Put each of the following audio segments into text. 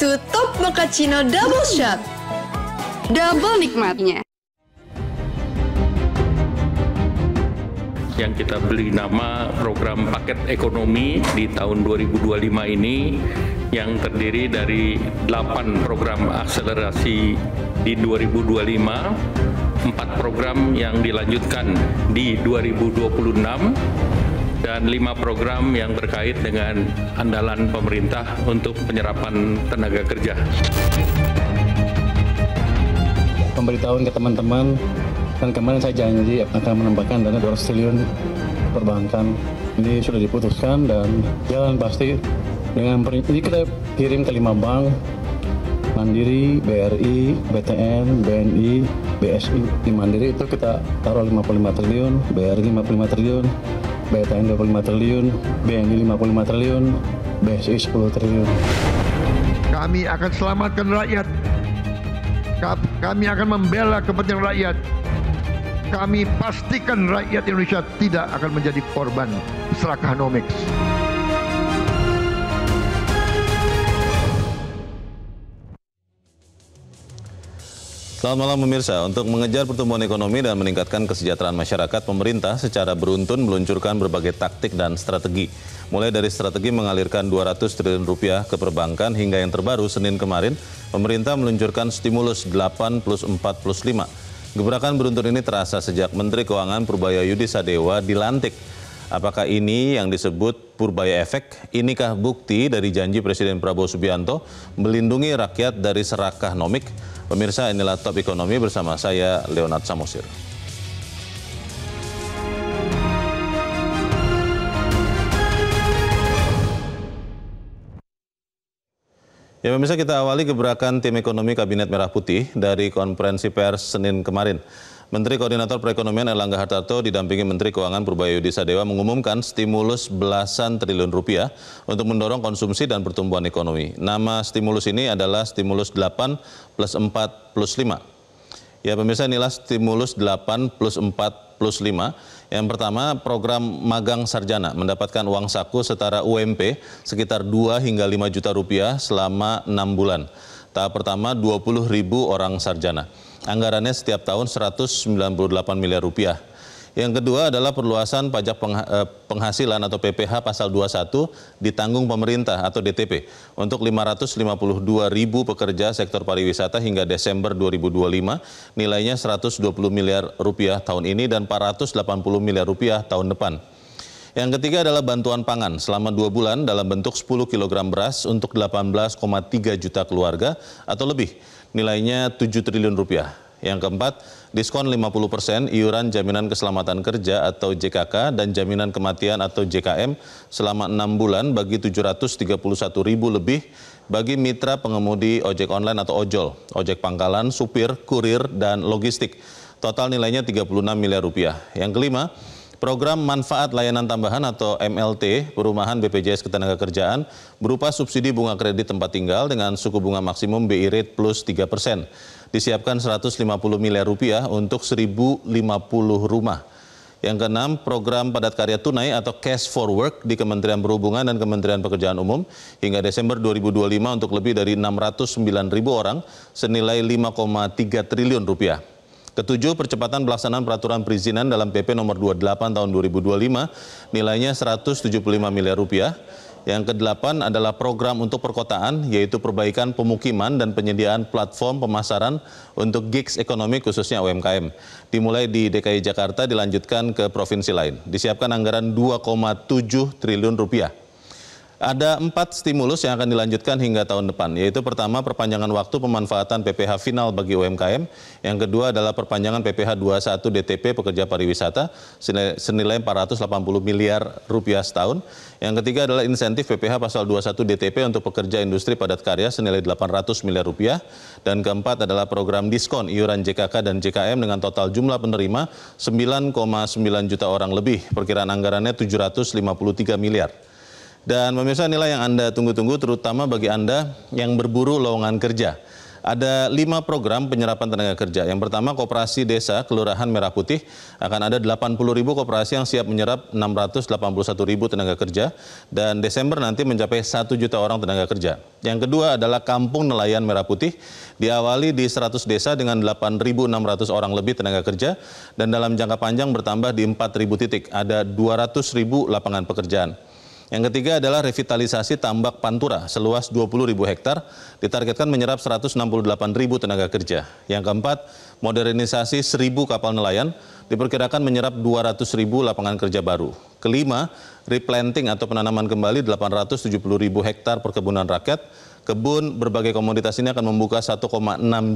to Top Mochaccino Double Shot. Double nikmatnya. Yang kita beri nama program paket ekonomi di tahun 2025 ini yang terdiri dari 8 program akselerasi di 2025, 4 program yang dilanjutkan di 2026, dan 5 program yang terkait dengan andalan pemerintah untuk penyerapan tenaga kerja. Pemberitahuan ke teman-teman, dan kemarin saya janji akan menambahkan dana 200 triliun perbankan. Ini sudah diputuskan dan jalan pasti dengan ini kita kirim ke 5 bank, Mandiri, BRI, BTN, BNI, BSI. Di Mandiri itu kita taruh 55 triliun, BRI 55 triliun, BTN 25 triliun, BNI 55 triliun, BSI 10 triliun. Kami akan selamatkan rakyat. Kami akan membela kepentingan rakyat. Kami pastikan rakyat Indonesia tidak akan menjadi korban serakanomics. Selamat malam pemirsa. Untuk mengejar pertumbuhan ekonomi dan meningkatkan kesejahteraan masyarakat, pemerintah secara beruntun meluncurkan berbagai taktik dan strategi. Mulai dari strategi mengalirkan 200 triliun rupiah ke perbankan hingga yang terbaru Senin kemarin, pemerintah meluncurkan stimulus 8+4+5. Gebrakan beruntun ini terasa sejak Menteri Keuangan Purbaya Yudi Sadewa dilantik. Apakah ini yang disebut Purbaya Efek? Inikah bukti dari janji Presiden Prabowo Subianto melindungi rakyat dari serakah nomik? Pemirsa, inilah Top Ekonomi bersama saya, Leonard Samosir. Ya pemirsa, kita awali gebrakan tim ekonomi Kabinet Merah Putih dari konferensi pers Senin kemarin. Menteri Koordinator Perekonomian Erlangga Hartarto didampingi Menteri Keuangan Purbaya Yudi Sadewa mengumumkan stimulus belasan triliun rupiah untuk mendorong konsumsi dan pertumbuhan ekonomi. Nama stimulus ini adalah stimulus 8+4+5. Ya pemirsa, inilah stimulus 8+4+5. Yang pertama, program magang sarjana mendapatkan uang saku setara UMP sekitar 2 hingga 5 juta rupiah selama 6 bulan. Tahap pertama 20.000 orang sarjana. Anggarannya setiap tahun 198 miliar rupiah. Yang kedua adalah perluasan pajak penghasilan atau PPh pasal 21 ditanggung pemerintah atau DTP untuk 552.000 pekerja sektor pariwisata hingga Desember 2025, nilainya 120 miliar rupiah tahun ini dan 480 miliar rupiah tahun depan. Yang ketiga adalah bantuan pangan selama 2 bulan dalam bentuk 10 kg beras untuk 18,3 juta keluarga atau lebih, nilainya 7 triliun rupiah. Yang keempat, diskon 50% iuran jaminan keselamatan kerja atau JKK dan jaminan kematian atau JKM selama 6 bulan bagi 731.000 lebih bagi mitra pengemudi ojek online atau ojol, ojek pangkalan, supir, kurir, dan logistik. Total nilainya 36 miliar rupiah. Yang kelima, program manfaat layanan tambahan atau MLT perumahan BPJS Ketenagakerjaan berupa subsidi bunga kredit tempat tinggal dengan suku bunga maksimum BI rate plus 3%. Disiapkan 150 miliar rupiah untuk 1.050 rumah. Yang keenam, program padat karya tunai atau cash for work di Kementerian Perhubungan dan Kementerian Pekerjaan Umum hingga Desember 2025 untuk lebih dari 609.000 orang senilai 5,3 triliun rupiah. Ketujuh, percepatan pelaksanaan peraturan perizinan dalam PP nomor 28 tahun 2025 nilainya 175 miliar rupiah. Yang kedelapan adalah program untuk perkotaan, yaitu perbaikan pemukiman dan penyediaan platform pemasaran untuk gigs ekonomi khususnya UMKM. Dimulai di DKI Jakarta, dilanjutkan ke provinsi lain. Disiapkan anggaran 2,7 triliun rupiah. Ada 4 stimulus yang akan dilanjutkan hingga tahun depan, yaitu pertama perpanjangan waktu pemanfaatan PPh final bagi UMKM, yang kedua adalah perpanjangan PPh 21 DTP pekerja pariwisata senilai 480 miliar rupiah setahun, yang ketiga adalah insentif PPh pasal 21 DTP untuk pekerja industri padat karya senilai 800 miliar rupiah, dan keempat adalah program diskon iuran JKK dan JKM dengan total jumlah penerima 9,9 juta orang lebih, perkiraan anggarannya 753 miliar. Dan pemirsa, inilah yang Anda tunggu-tunggu terutama bagi Anda yang berburu lowongan kerja. Ada 5 program penyerapan tenaga kerja. Yang pertama, Koperasi Desa Kelurahan Merah Putih akan ada 80.000 koperasi yang siap menyerap 681.000 tenaga kerja dan Desember nanti mencapai 1 juta orang tenaga kerja. Yang kedua adalah Kampung Nelayan Merah Putih, diawali di 100 desa dengan 8.600 orang lebih tenaga kerja dan dalam jangka panjang bertambah di 4.000 titik, ada 200.000 lapangan pekerjaan. Yang ketiga adalah revitalisasi tambak Pantura seluas 20.000 hektar, ditargetkan menyerap 168.000 tenaga kerja. Yang keempat, modernisasi 1.000 kapal nelayan, diperkirakan menyerap 200.000 lapangan kerja baru. Kelima, replanting atau penanaman kembali 870.000 hektar perkebunan rakyat. Kebun berbagai komoditas ini akan membuka 1,6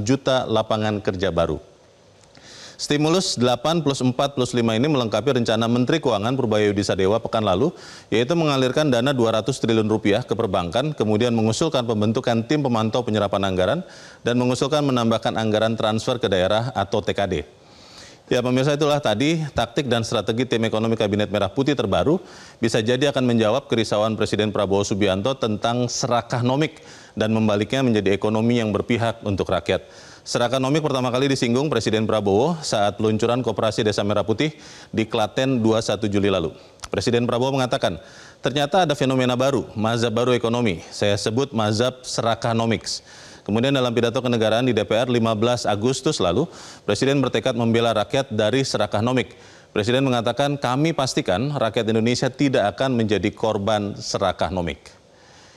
juta lapangan kerja baru. Stimulus 8 plus 4 plus 5 ini melengkapi rencana Menteri Keuangan Purbaya Yudhi Sadewa pekan lalu, yaitu mengalirkan dana 200 triliun rupiah ke perbankan, kemudian mengusulkan pembentukan tim pemantau penyerapan anggaran, dan mengusulkan menambahkan anggaran transfer ke daerah atau TKD. Ya pemirsa, itulah tadi taktik dan strategi tim ekonomi Kabinet Merah Putih terbaru bisa jadi akan menjawab kerisauan Presiden Prabowo Subianto tentang serakahnomik dan membaliknya menjadi ekonomi yang berpihak untuk rakyat. Serakahnomik pertama kali disinggung Presiden Prabowo saat peluncuran Koperasi Desa Merah Putih di Klaten 21 Juli lalu. Presiden Prabowo mengatakan, ternyata ada fenomena baru, mazhab baru ekonomi. Saya sebut mazhab serakahnomiks. Kemudian dalam pidato kenegaraan di DPR 15 Agustus lalu, Presiden bertekad membela rakyat dari serakahnomik. Presiden mengatakan, kami pastikan rakyat Indonesia tidak akan menjadi korban serakahnomik.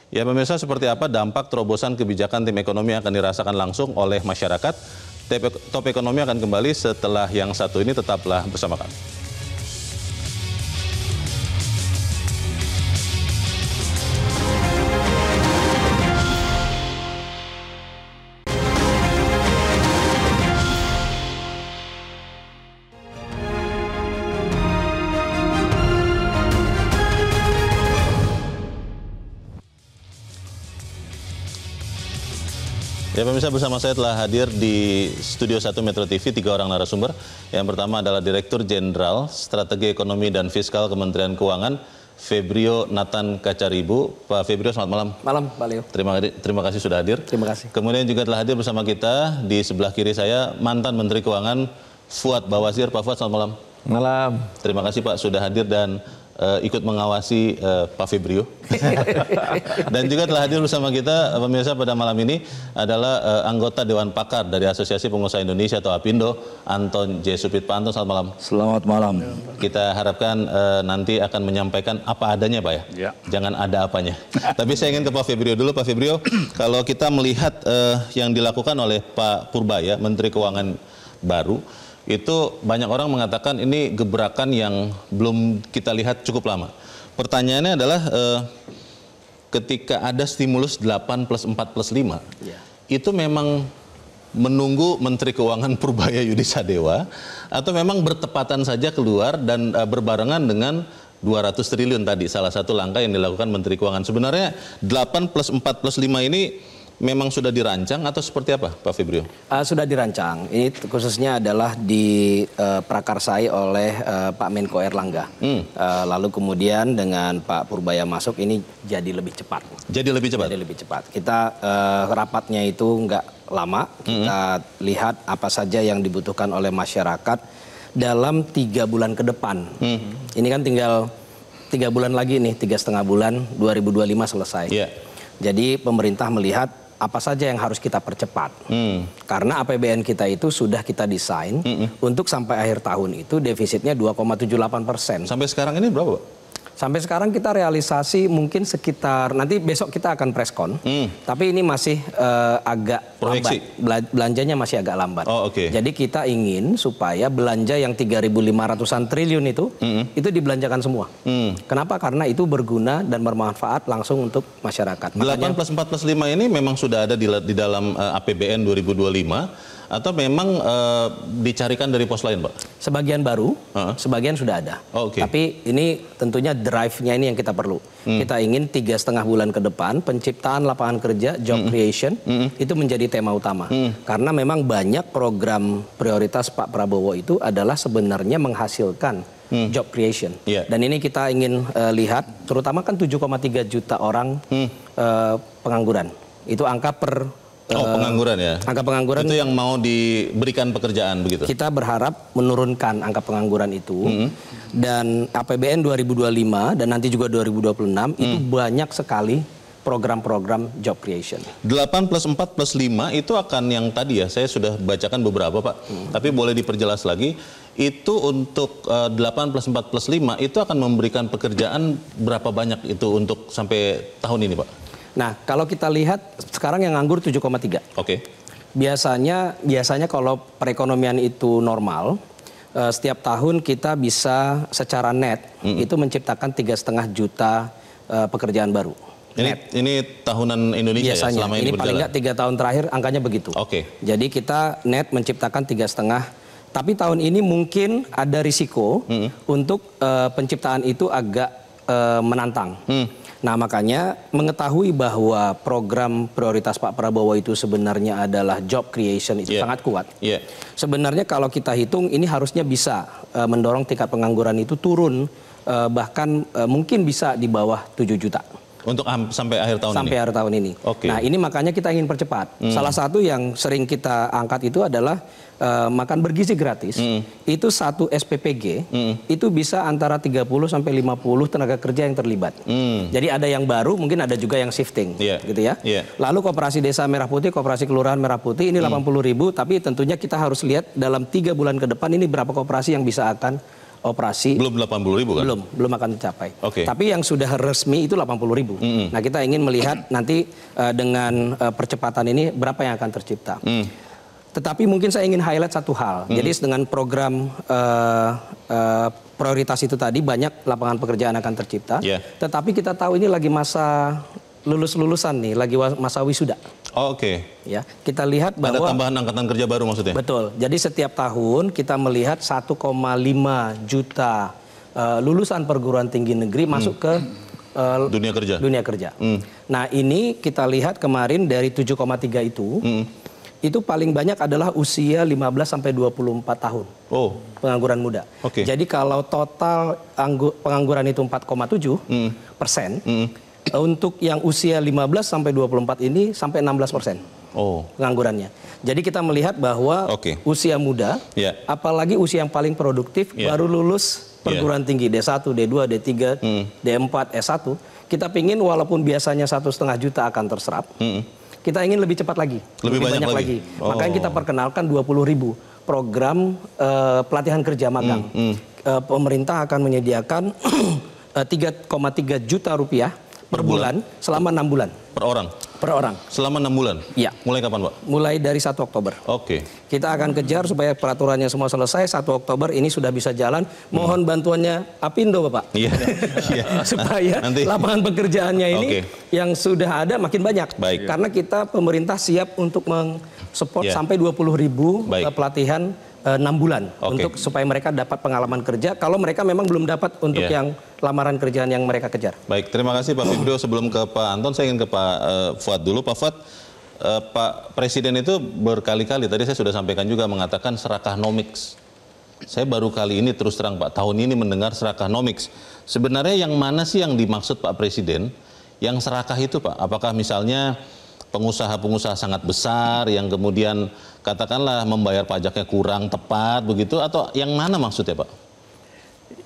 Ya pemirsa, seperti apa dampak terobosan kebijakan tim ekonomi akan dirasakan langsung oleh masyarakat? Top Ekonomi akan kembali setelah yang satu ini, tetaplah bersama kami. Ya pemirsa, bersama saya telah hadir di Studio 1 Metro TV 3 orang narasumber. Yang pertama adalah Direktur Jenderal Strategi Ekonomi dan Fiskal Kementerian Keuangan, Febrio Nathan Kacaribu. Pak Febrio, selamat malam. Malam, Pak Leo. Terima kasih sudah hadir. Terima kasih. Kemudian juga telah hadir bersama kita di sebelah kiri saya mantan Menteri Keuangan Fuad Bawazir. Pak Fuad, selamat malam. Malam. Terima kasih Pak sudah hadir dan ikut mengawasi Pak Febrio. Dan juga telah hadir bersama kita pemirsa pada malam ini adalah anggota Dewan Pakar dari Asosiasi Pengusaha Indonesia atau APindo, Anton J. Supitpa. Anton, selamat malam. Selamat malam. Kita harapkan nanti akan menyampaikan apa adanya Pak ya. Jangan ada apanya. Tapi saya ingin ke Pak Febrio dulu. Pak Febrio, kalau kita melihat yang dilakukan oleh Pak Purbaya, Menteri Keuangan baru, itu banyak orang mengatakan ini gebrakan yang belum kita lihat cukup lama. Pertanyaannya adalah ketika ada stimulus 8 plus 4 plus 5, itu memang menunggu Menteri Keuangan Purbaya Yudhi Sadewa atau memang bertepatan saja keluar dan berbarengan dengan 200 triliun tadi, salah satu langkah yang dilakukan Menteri Keuangan. Sebenarnya 8 plus 4 plus 5 ini memang sudah dirancang atau seperti apa Pak Febrio? Sudah dirancang. Ini khususnya adalah diprakarsai oleh Pak Menko Erlangga. Lalu kemudian dengan Pak Purbaya masuk ini jadi lebih cepat. Jadi lebih cepat? Jadi lebih cepat. Kita rapatnya itu nggak lama. Kita lihat apa saja yang dibutuhkan oleh masyarakat dalam 3 bulan ke depan. Ini kan tinggal 3 bulan lagi nih, 3,5 bulan 2025 selesai. Jadi pemerintah melihat apa saja yang harus kita percepat. Karena APBN kita itu sudah kita desain untuk sampai akhir tahun itu defisitnya 2,78%. Sampai sekarang ini berapa Pak? Sampai sekarang kita realisasi mungkin sekitar, nanti besok kita akan preskon, tapi ini masih agak proyeksi lambat. Belanjanya masih agak lambat. Jadi kita ingin supaya belanja yang 3.500-an triliun itu dibelanjakan semua. Kenapa? Karena itu berguna dan bermanfaat langsung untuk masyarakat. 8 plus 4 plus 5 ini memang sudah ada di dalam APBN 2025 atau memang dicarikan dari pos lain Pak? Sebagian baru, sebagian sudah ada. Tapi ini tentunya drive-nya ini yang kita perlu. Kita ingin 3,5 bulan ke depan penciptaan lapangan kerja, job creation, itu menjadi tema utama. Karena memang banyak program prioritas Pak Prabowo itu adalah sebenarnya menghasilkan job creation. Dan ini kita ingin lihat, terutama kan 7,3 juta orang pengangguran. Itu angka per pengangguran ya. Angka pengangguran itu yang mau diberikan pekerjaan begitu. Kita berharap menurunkan angka pengangguran itu. Dan APBN 2025 dan nanti juga 2026 itu banyak sekali program-program job creation. 8 plus 4 plus 5 itu akan yang tadi ya, saya sudah bacakan beberapa Pak. Tapi boleh diperjelas lagi, itu untuk 8 plus 4 plus 5 itu akan memberikan pekerjaan berapa banyak itu untuk sampai tahun ini Pak? Nah, kalau kita lihat sekarang yang nganggur 7,3. Oke. Biasanya kalau perekonomian itu normal, setiap tahun kita bisa secara net itu menciptakan 3,5 juta pekerjaan baru. Ini tahunan Indonesia biasanya, ya, selama ini berjalan? Paling nggak 3 tahun terakhir angkanya begitu. Oke. Jadi kita net menciptakan 3,5. Tapi tahun ini mungkin ada risiko untuk penciptaan itu agak menantang. Nah makanya mengetahui bahwa program prioritas Pak Prabowo itu sebenarnya adalah job creation itu sangat kuat. Sebenarnya kalau kita hitung ini harusnya bisa mendorong tingkat pengangguran itu turun bahkan mungkin bisa di bawah 7 juta. Untuk sampai akhir tahun ini? Sampai akhir tahun ini. Nah ini makanya kita ingin percepat. Salah satu yang sering kita angkat itu adalah makan bergizi gratis. Itu satu SPPG itu bisa antara 30 sampai 50 tenaga kerja yang terlibat. Jadi ada yang baru, mungkin ada juga yang shifting, gitu ya. Lalu Koperasi Desa Merah Putih, Koperasi Kelurahan Merah Putih ini 80.000, tapi tentunya kita harus lihat dalam 3 bulan ke depan ini berapa koperasi yang bisa akan operasi. Belum 80.000 kan? Belum akan tercapai. Oke. Tapi yang sudah resmi itu 80.000. Nah kita ingin melihat nanti dengan percepatan ini berapa yang akan tercipta. Tetapi mungkin saya ingin highlight satu hal. Jadi dengan program prioritas itu tadi banyak lapangan pekerjaan akan tercipta. Tetapi kita tahu ini lagi masa lulusan nih, lagi masa wisuda. Oke. Ya, kita lihat bahwa ada tambahan angkatan kerja baru maksudnya. Betul. Jadi setiap tahun kita melihat 1,5 juta lulusan perguruan tinggi negeri masuk ke dunia kerja. Nah, ini kita lihat kemarin dari 7,3 itu paling banyak adalah usia 15 sampai 24 tahun. Pengangguran muda. Jadi kalau total pengangguran itu 4,7%, untuk yang usia 15 sampai 24 ini sampai 16% penganggurannya. Jadi kita melihat bahwa usia muda, apalagi usia yang paling produktif, baru lulus perguruan tinggi D1, D2, D3, D4, S1, kita pingin walaupun biasanya 1,5 juta akan terserap, kita ingin lebih cepat lagi, lebih banyak lagi. Makanya kita perkenalkan 20.000 program pelatihan kerja magang. Pemerintah akan menyediakan 3,3 juta rupiah per bulan selama 6 bulan. Per orang? Per orang. Selama 6 bulan? Iya. Mulai kapan Pak? Mulai dari 1 Oktober. Kita akan kejar supaya peraturannya semua selesai. 1 Oktober ini sudah bisa jalan. Mohon bantuannya Apindo Bapak. Supaya nanti lapangan pekerjaannya ini yang sudah ada makin banyak. Karena kita pemerintah siap untuk mensupport sampai 20.000 pelatihan 6 bulan untuk supaya mereka dapat pengalaman kerja kalau mereka memang belum dapat untuk yang lamaran kerjaan yang mereka kejar. Baik, terima kasih Pak Fibrio. Sebelum ke Pak Anton, saya ingin ke Pak Fuad dulu. Pak Fuad, Pak Presiden itu berkali-kali, tadi saya sudah sampaikan juga, mengatakan serakahnomics. Saya baru kali ini terus terang Pak, tahun ini mendengar serakahnomics. Sebenarnya yang mana sih yang dimaksud Pak Presiden yang serakah itu Pak? Apakah misalnya pengusaha-pengusaha sangat besar yang kemudian katakanlah membayar pajaknya kurang tepat begitu, atau yang mana maksudnya Pak?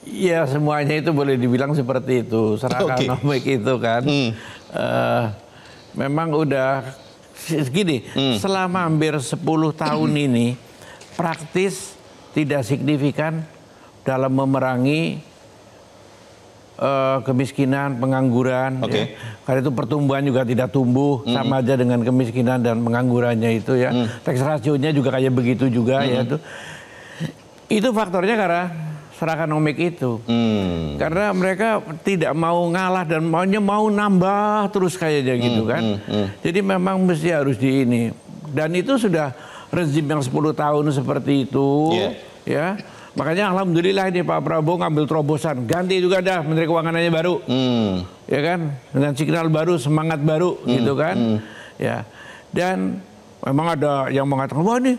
Ya semuanya itu boleh dibilang seperti itu. Serakahnomik itu kan memang udah segini, selama hampir 10 tahun ini praktis tidak signifikan dalam memerangi kemiskinan, pengangguran. Karena itu pertumbuhan juga tidak tumbuh, sama aja dengan kemiskinan dan penganggurannya itu ya. Tax ratio-nya juga kayak begitu juga ya tuh. Itu faktornya karena serakahnomik itu. Karena mereka tidak mau ngalah dan maunya mau nambah terus kayaknya gitu kan. Jadi memang mesti harus di ini. Dan itu sudah rezim yang 10 tahun seperti itu ya. Makanya alhamdulillah ini Pak Prabowo ngambil terobosan, ganti juga dah Menteri Keuangannya baru, ya kan, dengan signal baru, semangat baru, gitu kan, ya. Dan memang ada yang mengatakan, wah ini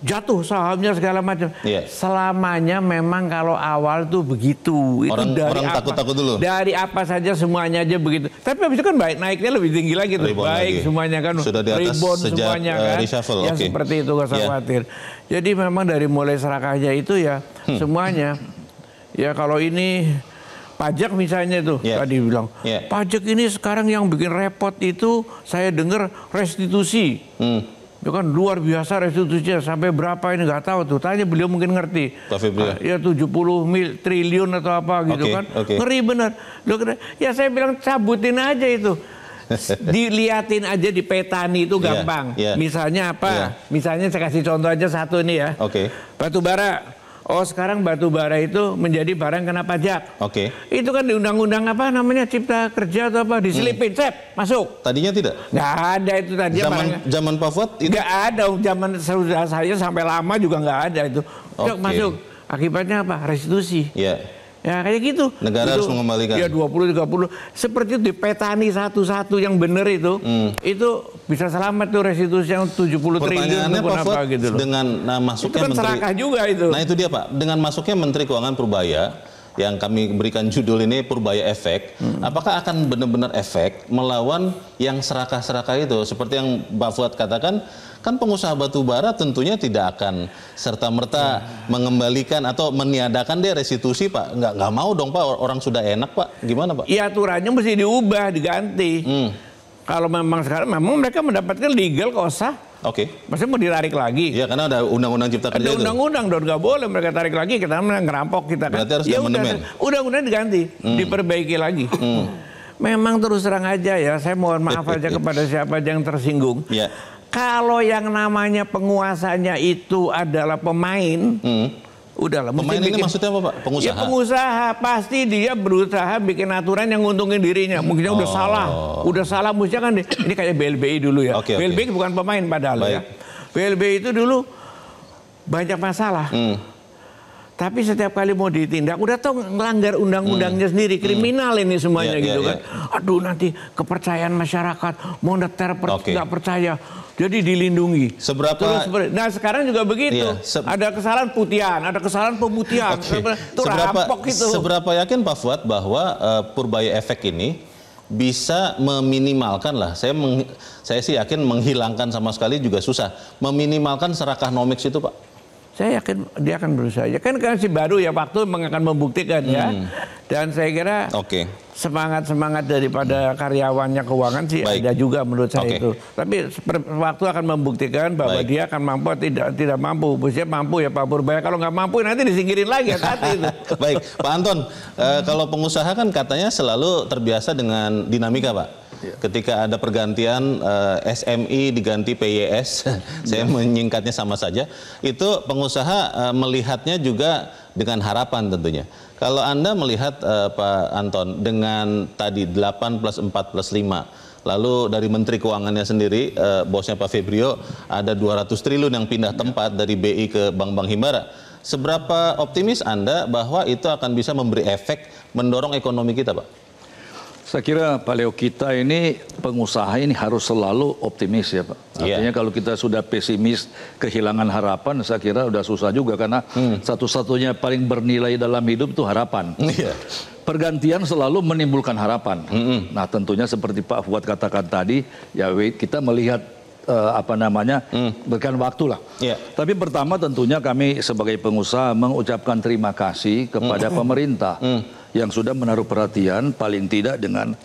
jatuh sahamnya segala macam. Selamanya memang kalau awal tuh begitu. Orang, itu dari orang takut-takut dulu. Dari apa saja semuanya aja begitu. Tapi habis itu kan baik, naiknya lebih tinggi lagi tuh. Rebound baik lagi. Semuanya kan. Sudah di atas rebound sejak semuanya kan. reshuffle. Ya seperti itu, gak usah khawatir. Jadi memang dari mulai serakahnya itu ya semuanya. Ya kalau ini pajak misalnya tuh tadi bilang. Pajak ini sekarang yang bikin repot itu saya dengar restitusi. Itu kan luar biasa restitusinya sampai berapa ini nggak tahu tuh. Tanya beliau mungkin ngerti. Ya 70 triliun atau apa gitu kan. Ngeri bener. Ya saya bilang cabutin aja itu. Diliatin aja di petani itu gampang. Misalnya apa? Misalnya saya kasih contoh aja satu nih ya. Batu bara. Oh sekarang batu bara itu menjadi barang kena pajak. Itu kan di undang-undang apa namanya Cipta Kerja atau apa diselipin, masuk. Tadinya tidak? Nggak ada itu tadi. Zaman Pak Fuad itu? Nggak ada, zaman saya sampai lama juga nggak ada itu. Masuk. Akibatnya apa? Restitusi. Ya kayak gitu. Negara harus mengembalikan. Ya 20-30. Seperti itu di petani satu-satu yang benar itu bisa selamat tuh restitusi yang 70 triliun. Pertanyaannya Pak Fuad, gitu loh. dengan masuknya itu kan serakah juga itu. Nah itu dia Pak, dengan masuknya Menteri Keuangan Purbaya, yang kami berikan judul ini Purbaya Efek, apakah akan benar-benar efek melawan yang serakah-serakah itu? Seperti yang Pak Fuad katakan, kan pengusaha batu bara tentunya tidak akan serta-merta mengembalikan atau meniadakan dia restitusi Pak. Nggak mau dong Pak, orang sudah enak Pak. Gimana Pak? Iya aturannya mesti diubah, diganti. Kalau memang sekarang memang mereka mendapatkan legal kok sah. Maksudnya mau ditarik lagi? Iya karena ada undang-undang Cipta Kerja itu. Ada undang-undang dong, nggak boleh mereka tarik lagi, kita ngerampok kita kan. Berarti harus diamandemen. Undang-undang diganti, diperbaiki lagi. Memang terus terang aja ya, saya mohon maaf aja kepada siapa aja yang tersinggung. Kalau yang namanya penguasanya itu adalah pemain, udahlah. Pemain ini maksudnya apa Pak? Pengusaha? Ya pengusaha, pasti dia berusaha bikin aturan yang nguntungin dirinya. Mungkin udah salah, mestinya kan ini kayak BLBI dulu ya. BLBI bukan pemain padahal ya. BLBI itu dulu banyak masalah. Tapi setiap kali mau ditindak, udah tau ngelanggar undang-undangnya sendiri, kriminal ini semuanya gitu kan. Aduh nanti kepercayaan masyarakat, moneter nggak percaya, jadi dilindungi. Nah sekarang juga begitu, ada kesalahan putihan, ada kesalahan pemutihan, itu rampok itu. Seberapa yakin Pak Fuad bahwa Purbaya Efek ini bisa meminimalkan lah, saya sih yakin menghilangkan sama sekali juga susah, meminimalkan serakah nomiks itu Pak? Saya yakin dia akan berusaha. Ya kan si baru ya waktu akan membuktikan ya. Dan saya kira semangat daripada karyawannya keuangan sih ada juga menurut saya itu. Tapi waktu akan membuktikan bahwa dia akan mampu atau tidak mampu. Maksudnya mampu ya Pak Purbaya. Kalau nggak mampu nanti disingkirin lagi hati-hati itu. Baik, Pak Anton. Kalau pengusaha kan katanya selalu terbiasa dengan dinamika Pak. Ketika ada pergantian SMI diganti PYS, saya menyingkatnya sama saja, itu pengusaha melihatnya juga dengan harapan tentunya. Kalau Anda melihat Pak Anton dengan tadi 8 plus 4 plus 5, lalu dari Menteri Keuangannya sendiri, bosnya Pak Febrio, ada 200 triliun yang pindah tempat dari BI ke Bank Himbara. Seberapa optimis Anda bahwa itu akan bisa memberi efek mendorong ekonomi kita Pak? Saya kira Pak Leo, kita ini pengusaha ini harus selalu optimis ya Pak. Artinya kalau kita sudah pesimis, kehilangan harapan, saya kira udah susah juga karena satu-satunya paling bernilai dalam hidup itu harapan. Pergantian selalu menimbulkan harapan. Nah tentunya seperti Pak Fuad katakan tadi, ya kita melihat berikan waktu lah. Tapi pertama tentunya kami sebagai pengusaha mengucapkan terima kasih kepada pemerintah yang sudah menaruh perhatian paling tidak dengan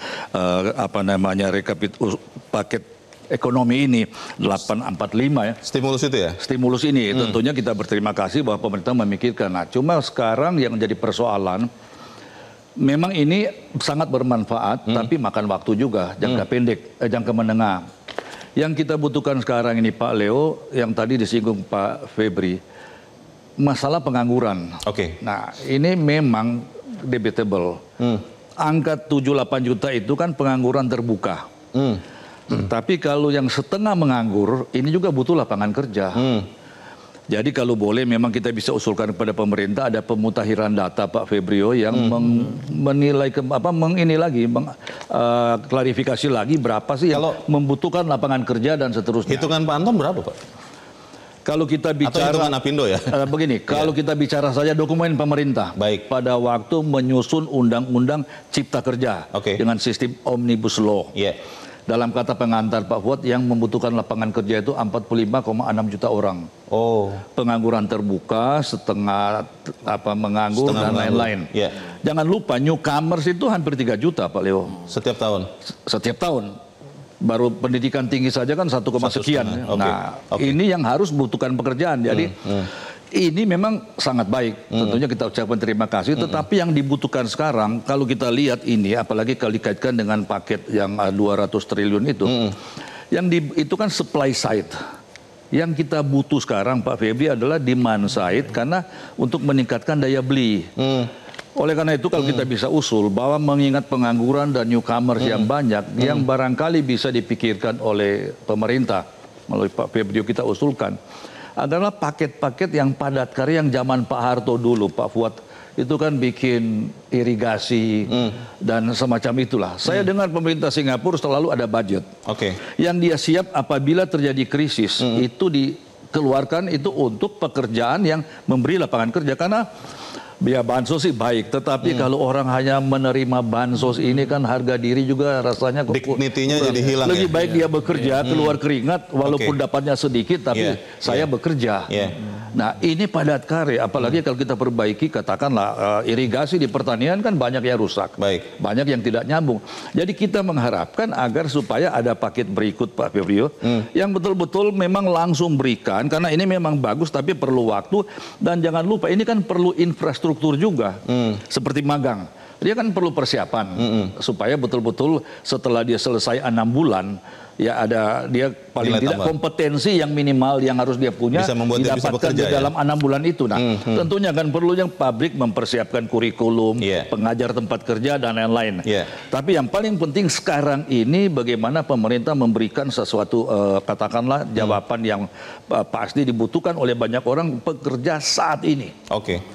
paket ekonomi ini 845 ya. Stimulus itu ya? Stimulus ini tentunya kita berterima kasih bahwa pemerintah memikirkan. Nah, cuma sekarang yang jadi persoalan memang ini sangat bermanfaat tapi makan waktu juga, jangka pendek, jangka menengah. Yang kita butuhkan sekarang ini Pak Leo, yang tadi disinggung Pak Febri, masalah pengangguran. Nah, ini memang debatable. Angka 7-8 juta itu kan pengangguran terbuka. Tapi kalau yang setengah menganggur, ini juga butuh lapangan kerja. Jadi kalau boleh memang kita bisa usulkan kepada pemerintah ada pemutakhiran data Pak Febrio yang menilai klarifikasi lagi berapa sih yang membutuhkan lapangan kerja dan seterusnya. Hitungan Pak Anton berapa Pak? Kalau kita bicara atau hitungan Apindo ya? Begini, kalau kita bicara saja dokumen pemerintah pada waktu menyusun Undang-Undang Cipta Kerja dengan sistem Omnibus Law. Dalam kata pengantar Pak Fuad, yang membutuhkan lapangan kerja itu 45,6 juta orang. Pengangguran terbuka, setengah menganggur dan lain-lain. Jangan lupa newcomers itu hampir 3 juta Pak Leo. Setiap tahun? Setiap tahun. Baru pendidikan tinggi saja kan 1, sekian. Nah, ini yang harus membutuhkan pekerjaan. Jadi ini memang sangat baik. Tentunya kita ucapkan terima kasih. Tetapi yang dibutuhkan sekarang, kalau kita lihat ini, apalagi kalau dikaitkan dengan paket yang 200 triliun itu, itu kan supply side. Yang kita butuh sekarang Pak Febri adalah demand side, karena untuk meningkatkan daya beli. Oleh karena itu kalau kita bisa usul bahwa mengingat pengangguran dan newcomers yang banyak, yang barangkali bisa dipikirkan oleh pemerintah melalui Pak Febrio kita usulkan adalah paket-paket yang padat karya yang zaman Pak Harto dulu, Pak Fuad itu kan bikin irigasi dan semacam itulah. Saya dengar pemerintah Singapura selalu ada budget yang dia siap apabila terjadi krisis itu dikeluarkan itu untuk pekerjaan yang memberi lapangan kerja, karena biaya bansos sih baik, tetapi kalau orang hanya menerima bansos ini kan harga diri juga rasanya dignity-nya jadi hilang. Lebih baik dia bekerja, keluar keringat walaupun dapatnya sedikit, tapi saya bekerja. Nah ini padat karya, apalagi kalau kita perbaiki katakanlah irigasi di pertanian kan banyak yang rusak, banyak yang tidak nyambung. Jadi kita mengharapkan agar supaya ada paket berikut Pak Febrio yang betul-betul memang langsung berikan, karena ini memang bagus tapi perlu waktu, dan jangan lupa ini kan perlu infrastruktur juga seperti magang. Dia kan perlu persiapan supaya betul-betul setelah dia selesai 6 bulan ya ada dia paling tidak kompetensi yang minimal yang harus dia punya didapatkan di dalam 6 bulan itu. Nah, tentunya kan perlu yang pabrik mempersiapkan kurikulum, pengajar tempat kerja dan lain-lain. Tapi yang paling penting sekarang ini bagaimana pemerintah memberikan sesuatu katakanlah jawaban yang pasti dibutuhkan oleh banyak orang pekerja saat ini.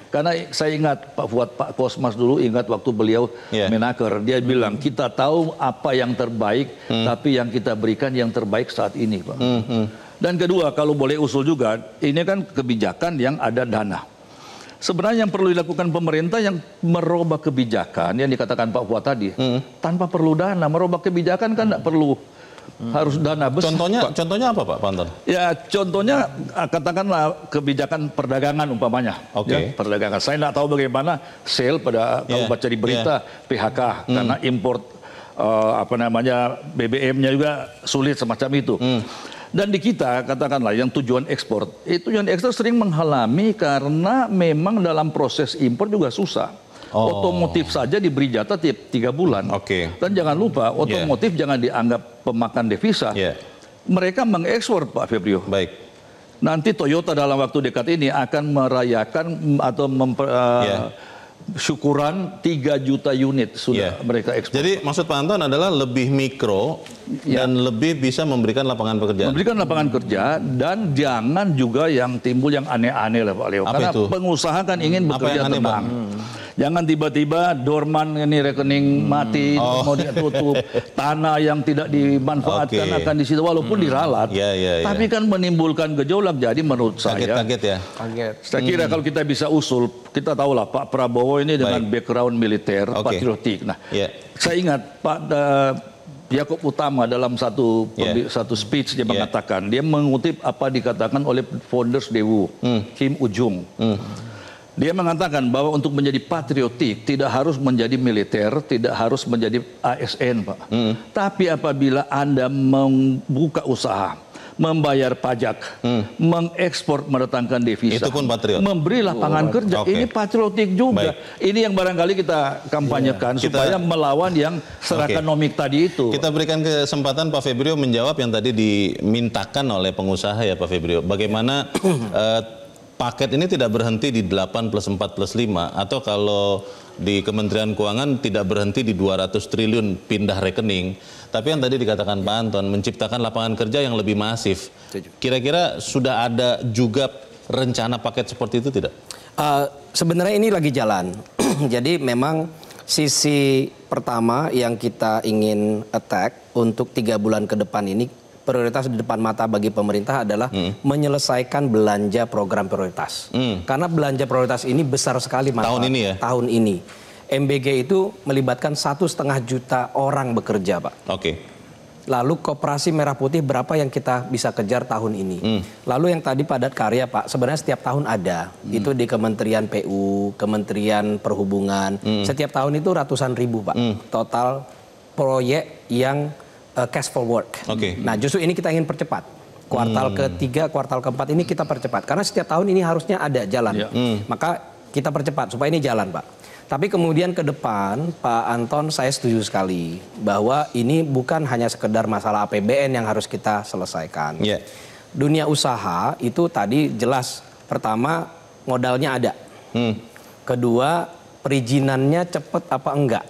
Karena saya ingat Pak Fuad, Pak Kosmas dulu ingat waktu beliau Menaker, dia bilang kita tahu apa yang terbaik, tapi yang kita berikan yang terbaik saat ini, Pak. Dan kedua, kalau boleh usul juga, ini kan kebijakan yang ada dana. Sebenarnya yang perlu dilakukan pemerintah yang merubah kebijakan yang dikatakan Pak Fuad tadi, tanpa perlu dana, merubah kebijakan kan tidak perlu harus dana besar. Contohnya apa Pak Panton? Ya contohnya katakanlah kebijakan perdagangan umpamanya. Ya, perdagangan. Saya tidak tahu bagaimana sale pada kalau baca di berita PHK karena import BBM-nya juga sulit semacam itu. Dan di kita katakanlah yang tujuan ekspor, tujuan ekspor sering menghalami karena memang dalam proses impor juga susah. Otomotif saja diberi jatah tiap 3 bulan. Dan jangan lupa otomotif jangan dianggap pemakan devisa. Mereka mengekspor Pak Febrio. Nanti Toyota dalam waktu dekat ini akan merayakan atau syukuran 3 juta unit sudah mereka ekspor. Jadi maksud Pak Anton adalah lebih mikro dan lebih bisa memberikan lapangan pekerjaan. Memberikan lapangan kerja dan jangan juga yang timbul yang aneh-aneh lah Pak Leo. Karena pengusaha kan ingin bekerja tenang. Jangan tiba-tiba dorman ini rekening mati, mau ditutup, tanah yang tidak dimanfaatkan akan di situ walaupun diralat. Tapi kan menimbulkan gejolak. Jadi menurut saya, saya kira kalau kita bisa usul, kita tahulah Pak Prabowo ini dengan background militer, patriotik. Nah, saya ingat Pak Yaakob Utama dalam satu speech dia mengatakan, dia mengutip apa dikatakan oleh founders Daewoo, Kim Ujung. Dia mengatakan bahwa untuk menjadi patriotik tidak harus menjadi militer, tidak harus menjadi ASN, Pak. Tapi apabila Anda membuka usaha, membayar pajak, mengekspor mendatangkan devisa, itu pun patriot. Memberi lapangan kerja, ini patriotik juga. Ini yang barangkali kita kampanyekan supaya melawan yang serakonomik tadi itu. Kita berikan kesempatan Pak Febrio menjawab yang tadi dimintakan oleh pengusaha ya Pak Febrio. Bagaimana paket ini tidak berhenti di 8 plus 4 plus 5 atau kalau di Kementerian Keuangan tidak berhenti di 200 triliun pindah rekening, tapi yang tadi dikatakan Pak Anton menciptakan lapangan kerja yang lebih masif. Kira-kira sudah ada juga rencana paket seperti itu tidak? Sebenarnya ini lagi jalan. Jadi memang sisi pertama yang kita ingin attack untuk 3 bulan ke depan ini prioritas di depan mata bagi pemerintah adalah menyelesaikan belanja program prioritas. Karena belanja prioritas ini besar sekali tahun ini ya. Tahun ini MBG itu melibatkan 1,5 juta orang bekerja, Pak. Oke. Lalu koperasi merah putih berapa yang kita bisa kejar tahun ini. Lalu yang tadi padat karya, Pak, sebenarnya setiap tahun ada. Itu di Kementerian PU, Kementerian Perhubungan. Setiap tahun itu ratusan ribu, Pak. Total proyek yang cash for work. Nah, justru ini kita ingin percepat. Kuartal ketiga, kuartal keempat ini kita percepat. Karena setiap tahun ini harusnya ada jalan. Maka kita percepat supaya ini jalan, Pak. Tapi kemudian ke depan, Pak Anton, saya setuju sekali bahwa ini bukan hanya sekedar masalah APBN yang harus kita selesaikan. Dunia usaha itu tadi jelas, pertama modalnya ada. Kedua, perizinannya cepat apa enggak.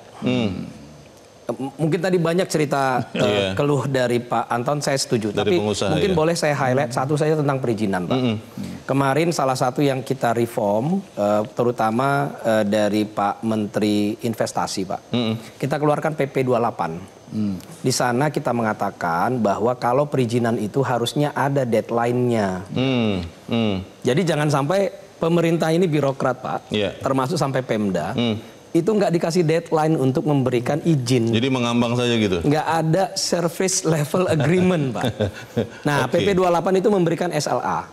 Mungkin tadi banyak cerita keluh dari Pak Anton, saya setuju. Dari tapi pengusaha, mungkin boleh saya highlight satu saja tentang perizinan, Pak. Kemarin salah satu yang kita reform, terutama dari Pak Menteri Investasi, Pak. Kita keluarkan PP 28. Di sana kita mengatakan bahwa kalau perizinan itu harusnya ada deadline-nya. Jadi jangan sampai pemerintah ini birokrat, Pak, termasuk sampai Pemda. Itu nggak dikasih deadline untuk memberikan izin. Jadi mengambang saja gitu? Nggak ada service level agreement, Pak. Nah, PP 28 itu memberikan SLA.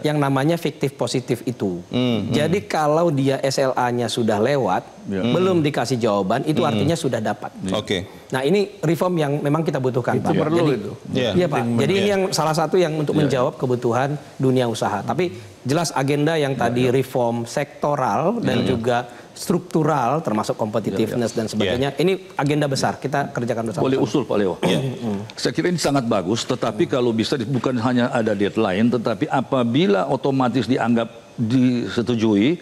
Yang namanya fiktif positif itu. Jadi kalau dia SLA-nya sudah lewat, belum dikasih jawaban, itu artinya sudah dapat. Nah, ini reform yang memang kita butuhkan, Pak. Perlu jadi, itu. Iya, Pak. Jadi ini yang salah satu yang untuk menjawab kebutuhan dunia usaha. Tapi jelas agenda yang tadi reform sektoral dan juga struktural termasuk competitiveness dan sebagainya. Ini agenda besar, kita kerjakan bersama. Boleh usul Pak Leo? Saya kira ini sangat bagus, tetapi kalau bisa bukan hanya ada deadline, tetapi apabila otomatis dianggap disetujui,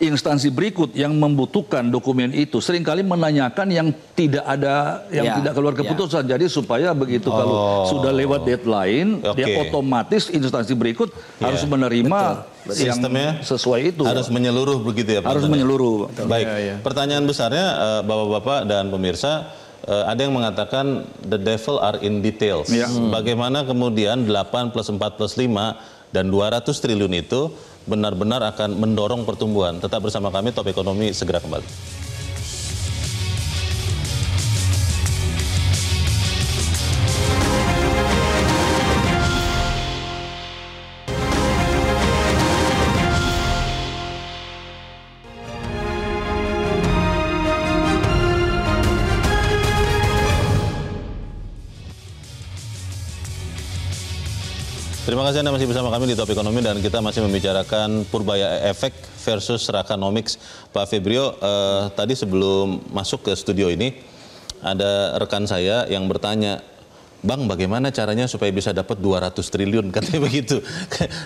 instansi berikut yang membutuhkan dokumen itu seringkali menanyakan yang tidak ada, yang tidak keluar keputusan. Jadi supaya begitu kalau sudah lewat deadline, dia otomatis instansi berikut harus menerima sistemnya sesuai itu. Harus menyeluruh begitu ya Pak? Harus menyeluruh. Baik, pertanyaan besarnya Bapak-Bapak dan pemirsa, ada yang mengatakan the devil are in details. Bagaimana kemudian 8 plus 4 plus 5 dan 200 triliun itu benar-benar akan mendorong pertumbuhan. Tetap bersama kami, Top Ekonomi segera kembali. Terima kasih Anda masih bersama kami di Top Ekonomi dan kita masih membicarakan Purbaya Efek versus Rakanomics. Pak Febrio, tadi sebelum masuk ke studio ini ada rekan saya yang bertanya, Bang, bagaimana caranya supaya bisa dapat 200 triliun? Katanya begitu.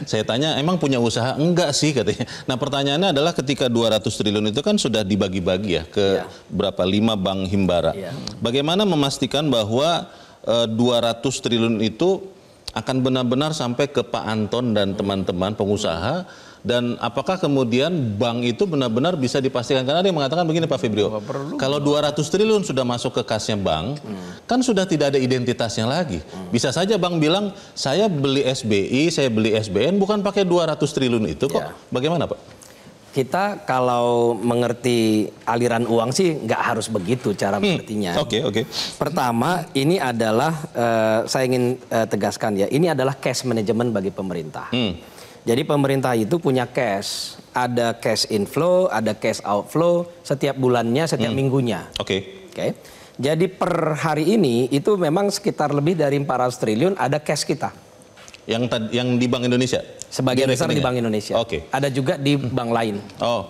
Saya tanya, emang punya usaha? Enggak sih, katanya. Nah, pertanyaannya adalah ketika 200 triliun itu kan sudah dibagi-bagi ya ke berapa? 5 bank himbara. Bagaimana memastikan bahwa 200 triliun itu akan benar-benar sampai ke Pak Anton dan teman-teman pengusaha, dan apakah kemudian bank itu benar-benar bisa dipastikan? Karena ada yang mengatakan begini Pak Febrio, kalau 200 triliun sudah masuk ke kasnya bank, kan sudah tidak ada identitasnya lagi. Bisa saja bank bilang, saya beli SBI, saya beli SBN, bukan pakai 200 triliun itu kok. Bagaimana Pak? Kita kalau mengerti aliran uang sih nggak harus begitu cara mengertinya. Pertama, ini adalah saya ingin tegaskan ya, ini adalah cash management bagi pemerintah. Jadi pemerintah itu punya cash, ada cash inflow, ada cash outflow setiap bulannya, setiap minggunya. Jadi per hari ini itu memang sekitar lebih dari 400 triliun ada cash kita. Yang di Bank Indonesia? Sebagian besar di Bank Indonesia. Ada juga di bank lain.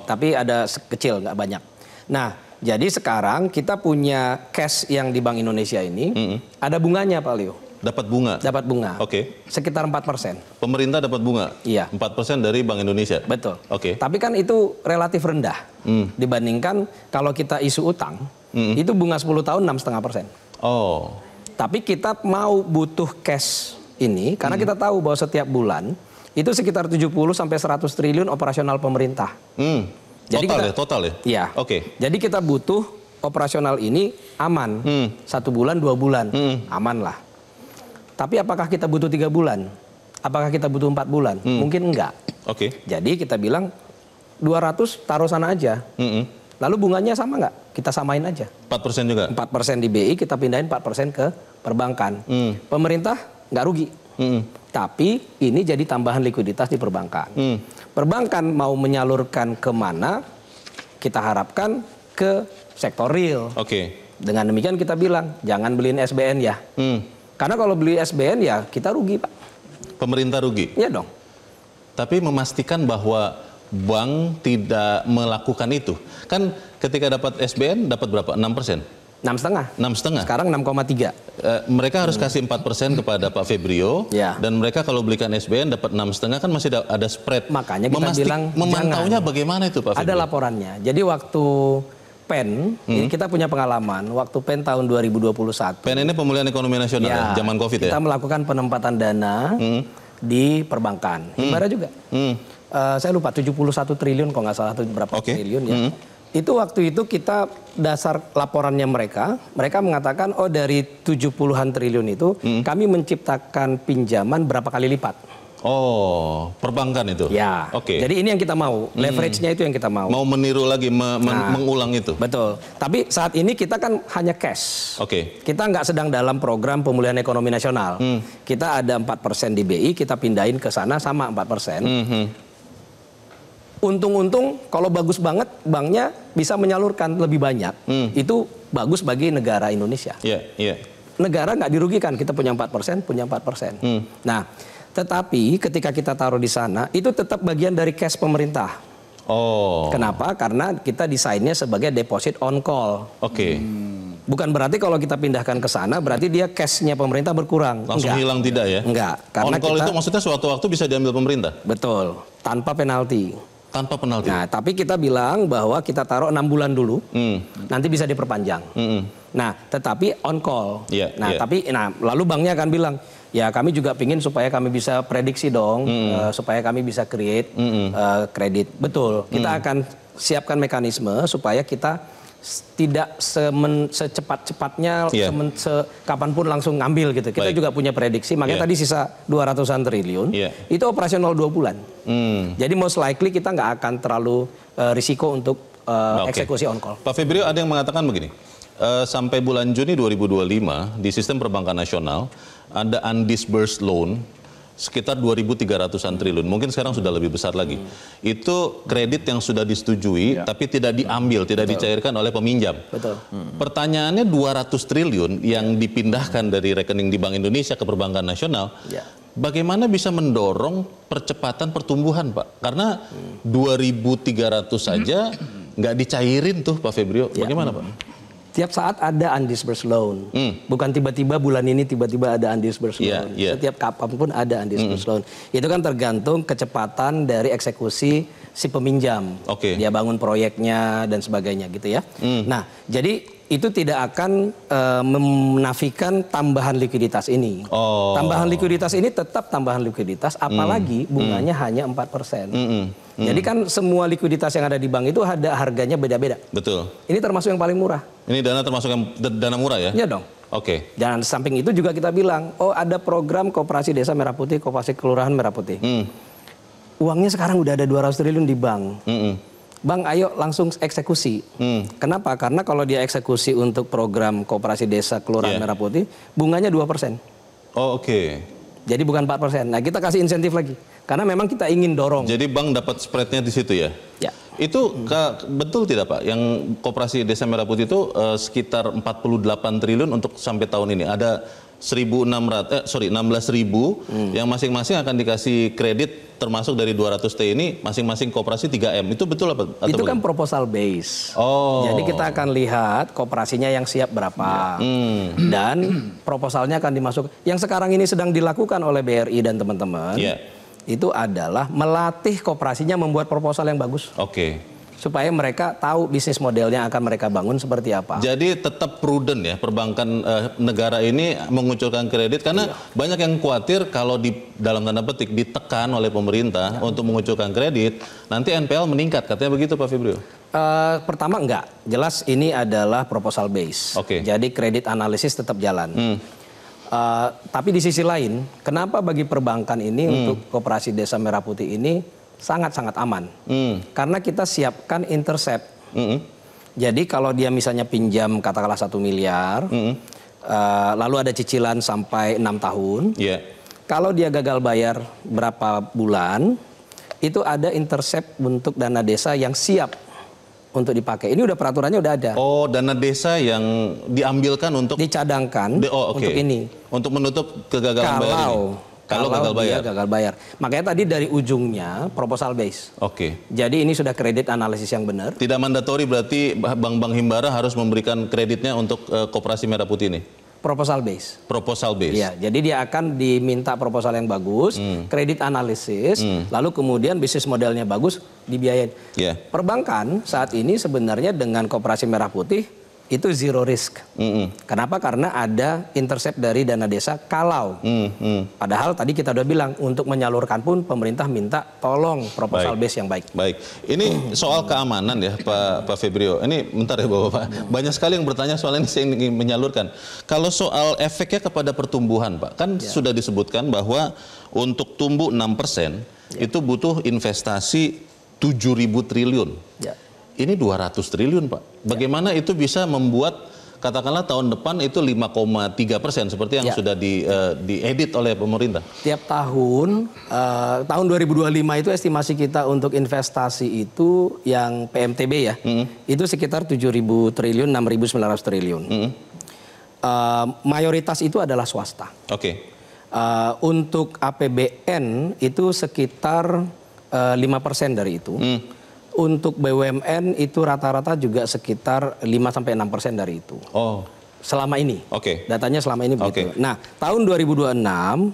Tapi ada kecil, nggak banyak. Nah, jadi sekarang kita punya cash yang di Bank Indonesia ini, ada bunganya Pak Leo. Dapat bunga? Dapat bunga. Sekitar 4%. Pemerintah dapat bunga? Iya. 4% dari Bank Indonesia? Betul. Tapi kan itu relatif rendah. Dibandingkan kalau kita isu utang, itu bunga 10 tahun 6,5%. Tapi kita mau butuh cash ini karena kita tahu bahwa setiap bulan itu sekitar 70 sampai 100 triliun operasional pemerintah. Jadi total ya? Iya. Jadi kita butuh operasional ini aman. 1 bulan, 2 bulan, aman lah. Tapi apakah kita butuh 3 bulan? Apakah kita butuh 4 bulan? Mungkin enggak. Oke. Jadi kita bilang 200 taruh sana aja. Lalu bunganya sama nggak? Kita samain aja. 4% juga? 4% di BI, kita pindahin 4% ke perbankan. Pemerintah nggak rugi. Tapi ini jadi tambahan likuiditas di perbankan. Perbankan mau menyalurkan kemana, kita harapkan ke sektor real. Oke. Dengan demikian kita bilang, jangan beliin SBN ya. Karena kalau beli SBN ya kita rugi, Pak. Pemerintah rugi? Iya dong. Tapi memastikan bahwa bank tidak melakukan itu. Kan ketika dapat SBN dapat berapa? 6%? 6,5. 6,5. Sekarang 6,3. Mereka harus kasih 4% kepada Pak Febrio. Ya. Dan mereka kalau belikan SBN dapat 6,5 kan masih ada spread. Makanya kita bilang memantaunya jangan. Bagaimana itu Pak Febrio? Ada laporannya. Jadi waktu PEN, ini kita punya pengalaman. Waktu PEN tahun 2021. PEN ini pemulihan ekonomi nasional ya, zaman COVID ya? Kita melakukan penempatan dana di perbankan. Himbara juga. Saya lupa 71 triliun kalau nggak salah atau berapa triliun ya. Itu waktu itu kita dasar laporannya mereka mengatakan oh dari 70-an triliun itu kami menciptakan pinjaman berapa kali lipat. Oh, perbankan itu? Ya. Oke. Jadi ini yang kita mau, leverage-nya itu yang kita mau. Mau meniru lagi, mengulang itu? Betul. Tapi saat ini kita kan hanya cash. Oke. Kita nggak sedang dalam program pemulihan ekonomi nasional. Kita ada 4% di BI, kita pindahin ke sana sama 4%. Untung-untung kalau bagus banget banknya bisa menyalurkan lebih banyak. Itu bagus bagi negara Indonesia. Iya. Negara nggak dirugikan, kita punya 4%, punya 4%. Nah, tetapi ketika kita taruh di sana, itu tetap bagian dari cash pemerintah. Oh. Kenapa? Karena kita desainnya sebagai deposit on call. Oke. Bukan berarti kalau kita pindahkan ke sana, berarti dia cash-nya pemerintah berkurang. Langsung hilang tidak ya? Enggak. Karena on call itu maksudnya suatu waktu bisa diambil pemerintah? Betul. Tanpa penalti. Tanpa penalti? Nah, tapi kita bilang bahwa kita taruh 6 bulan dulu, nanti bisa diperpanjang. Nah, tetapi on call. Tapi lalu banknya akan bilang, ya kami juga pingin supaya kami bisa prediksi dong, supaya kami bisa create kredit. Betul, kita akan siapkan mekanisme supaya kita tidak secepat-cepatnya, kapanpun langsung ngambil gitu. Kita juga punya prediksi, makanya tadi sisa 200-an triliun, itu operasional 2 bulan. Jadi most likely kita nggak akan terlalu risiko untuk eksekusi on call. Pak Febrio, ada yang mengatakan begini, sampai bulan Juni 2025 di sistem perbankan nasional ada undisbursed loan sekitar 2.300-an triliun. Mungkin sekarang sudah lebih besar lagi. Itu kredit yang sudah disetujui tapi tidak diambil, tidak dicairkan oleh peminjam. Betul. Pertanyaannya 200 triliun yang dipindahkan dari rekening di Bank Indonesia ke perbankan nasional. Bagaimana bisa mendorong percepatan pertumbuhan, Pak? Karena 2.300 saja nggak dicairin tuh, Pak Febrio. Bagaimana, Pak? Tiap saat ada undisbursed loan. Bukan tiba-tiba bulan ini tiba-tiba ada undisbursed loan. Setiap kapan pun ada undisbursed loan. Itu kan tergantung kecepatan dari eksekusi si peminjam. Dia bangun proyeknya dan sebagainya gitu ya. Nah, jadi itu tidak akan menafikan tambahan likuiditas ini. Tambahan likuiditas ini tetap tambahan likuiditas, apalagi bunganya hanya 4%. Jadi kan semua likuiditas yang ada di bank itu ada harganya beda-beda. Betul. Ini termasuk yang paling murah. Ini dana termasuk yang dana murah ya? Iya dong. Oke. Dan samping itu juga kita bilang, oh ada program Koperasi Desa Merah Putih, Koperasi Kelurahan Merah Putih. Uangnya sekarang udah ada 200 triliun di bank. Bang, ayo langsung eksekusi. Kenapa? Karena kalau dia eksekusi untuk program Koperasi Desa Kelurahan Merah Putih, bunganya 2%. Oh, oke. Jadi bukan 4%. Nah, kita kasih insentif lagi. Karena memang kita ingin dorong. Jadi bank dapat spreadnya di situ ya? Ya. Itu betul tidak Pak? Yang Koperasi Desa Merah Putih itu sekitar 48 triliun untuk sampai tahun ini. Ada 16.000 yang masing-masing akan dikasih kredit termasuk dari 200T ini masing-masing koperasi 3M. Itu betul apa? Itu kan proposal base. Jadi kita akan lihat koperasinya yang siap berapa. Dan proposalnya akan dimasuk. Yang sekarang ini sedang dilakukan oleh BRI dan teman-teman. Itu adalah melatih koperasinya membuat proposal yang bagus. Supaya mereka tahu bisnis modelnya akan mereka bangun seperti apa. Jadi tetap prudent ya perbankan negara ini mengucurkan kredit karena banyak yang khawatir kalau di dalam tanda petik ditekan oleh pemerintah untuk mengucurkan kredit, nanti NPL meningkat, katanya begitu Pak Febrio? Pertama enggak, jelas ini adalah proposal base. Jadi kredit analisis tetap jalan. Tapi di sisi lain, kenapa bagi perbankan ini untuk Koperasi Desa Merah Putih ini sangat-sangat aman? Karena kita siapkan intercept. Jadi kalau dia misalnya pinjam katakanlah 1 miliar, lalu ada cicilan sampai 6 tahun, kalau dia gagal bayar berapa bulan, itu ada intercept untuk dana desa yang siap untuk dipakai. Ini udah peraturannya udah ada. Oh, dana desa yang diambilkan untuk dicadangkan untuk ini. Untuk menutup kegagalan bayar ini. Kalau gagal bayar. Makanya tadi dari ujungnya proposal base. Jadi ini sudah kredit analisis yang benar. Tidak mandatori berarti bank-bank himbara harus memberikan kreditnya untuk Koperasi Merah Putih ini. Proposal base. Proposal base. Iya, jadi dia akan diminta proposal yang bagus, kredit analisis, lalu kemudian bisnis modelnya bagus, dibiayain. Perbankan saat ini sebenarnya dengan Koperasi Merah Putih itu zero risk. Kenapa? Karena ada intercept dari dana desa kalau. Padahal tadi kita udah bilang untuk menyalurkan pun pemerintah minta tolong proposal base yang baik. Baik, ini soal keamanan ya Pak Febrio. Ini bentar ya Bapak. Banyak sekali yang bertanya soal ini, saya ingin menyalurkan. Kalau soal efeknya kepada pertumbuhan Pak, kan sudah disebutkan bahwa untuk tumbuh 6% itu butuh investasi 7.000 triliun. Ini 200 triliun Pak. Bagaimana itu bisa membuat katakanlah tahun depan itu 5,3% seperti yang sudah diedit oleh pemerintah? Tiap tahun, tahun 2025 itu estimasi kita untuk investasi itu yang PMTB ya, itu sekitar 7.000 triliun, 6.900 triliun. Mayoritas itu adalah swasta. Untuk APBN itu sekitar 5% dari itu. Untuk BUMN itu rata-rata juga sekitar 5-6% dari itu. Selama ini. Datanya selama ini begitu. Nah, tahun 2026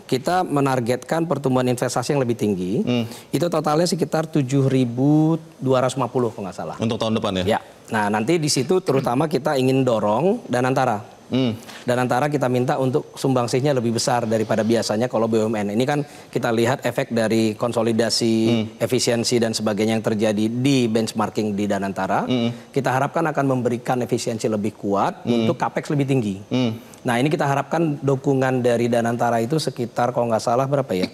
kita menargetkan pertumbuhan investasi yang lebih tinggi. Itu totalnya sekitar 7.250 kalau nggak salah. Untuk tahun depan ya? Nah, nanti di situ terutama kita ingin dorong Danantara. Danantara kita minta untuk sumbangsihnya lebih besar daripada biasanya kalau BUMN. Ini kan kita lihat efek dari konsolidasi, efisiensi dan sebagainya yang terjadi di benchmarking di Danantara. Kita harapkan akan memberikan efisiensi lebih kuat untuk capex lebih tinggi. Nah, ini kita harapkan dukungan dari Danantara itu sekitar kalau nggak salah berapa ya?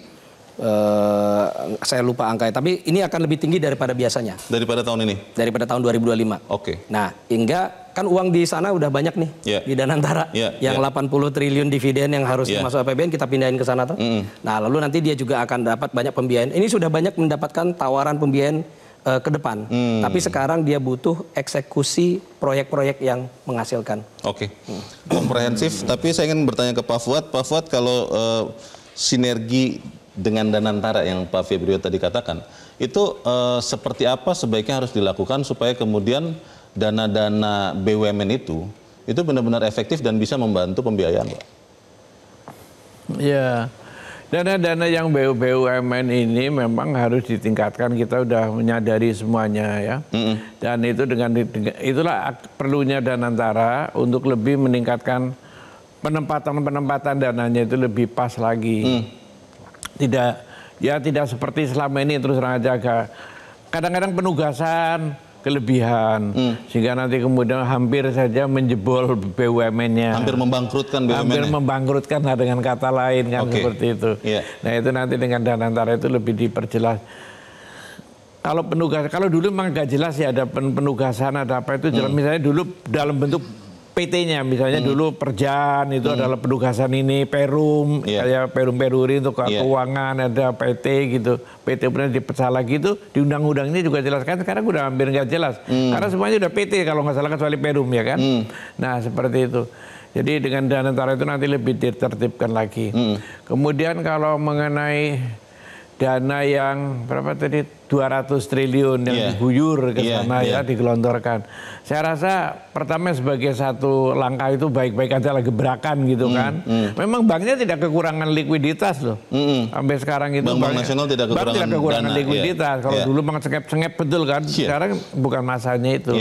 Saya lupa angkanya, tapi ini akan lebih tinggi daripada biasanya. Daripada tahun ini? Daripada tahun 2025. Nah, hingga kan uang di sana udah banyak nih di Danantara. Yang 80 triliun dividen yang harus masuk APBN kita pindahin ke sana tuh. Nah, lalu nanti dia juga akan dapat banyak pembiayaan. Ini sudah banyak mendapatkan tawaran pembiayaan ke depan. Tapi sekarang dia butuh eksekusi proyek-proyek yang menghasilkan. Komprehensif. Tapi saya ingin bertanya ke Pak Fuad. Pak Fuad, kalau sinergi dengan Danantara yang Pak Febrio tadi katakan, itu seperti apa sebaiknya harus dilakukan supaya kemudian dana-dana BUMN itu benar-benar efektif dan bisa membantu pembiayaan, Pak? Ya, dana-dana yang BUMN ini memang harus ditingkatkan. Kita udah menyadari semuanya ya. Dan itu itulah perlunya Danantara untuk lebih meningkatkan penempatan dananya itu lebih pas lagi. Tidak seperti selama ini terus terang aja. Kadang-kadang penugasan kelebihan sehingga nanti kemudian hampir saja menjebol BUMN-nya. Hampir membangkrutkan BUMN-nya. Hampir membangkrutkan lah dengan kata lain kan seperti itu. Nah, itu nanti dengan Danantara itu lebih diperjelas. Kalau dulu memang gak jelas ya, ada penugasan ada apa itu jelas. Misalnya dulu dalam bentuk PT-nya, misalnya dulu Perjan itu adalah penugasan ini, Perum, kayak Perum Peruri untuk keuangan, ada PT gitu. PT kemudian dipecah lagi itu, di undang-undang ini juga jelas kan, sekarang udah hampir nggak jelas. Karena semuanya udah PT kalau nggak salah kecuali Perum ya kan. Nah seperti itu. Jadi dengan Danantara itu nanti lebih ditertibkan lagi. Kemudian kalau mengenai dana yang berapa tadi 200 triliun yang diguyur ke sana ya digelontorkan. Saya rasa pertama sebagai satu langkah itu baik-baik aja lah, gebrakan gitu kan. Memang banknya tidak kekurangan likuiditas loh. Sampai sekarang itu Bank Nasional tidak kekurangan dana, likuiditas. Kalau dulu memang sengep betul kan. Sekarang bukan masanya itu.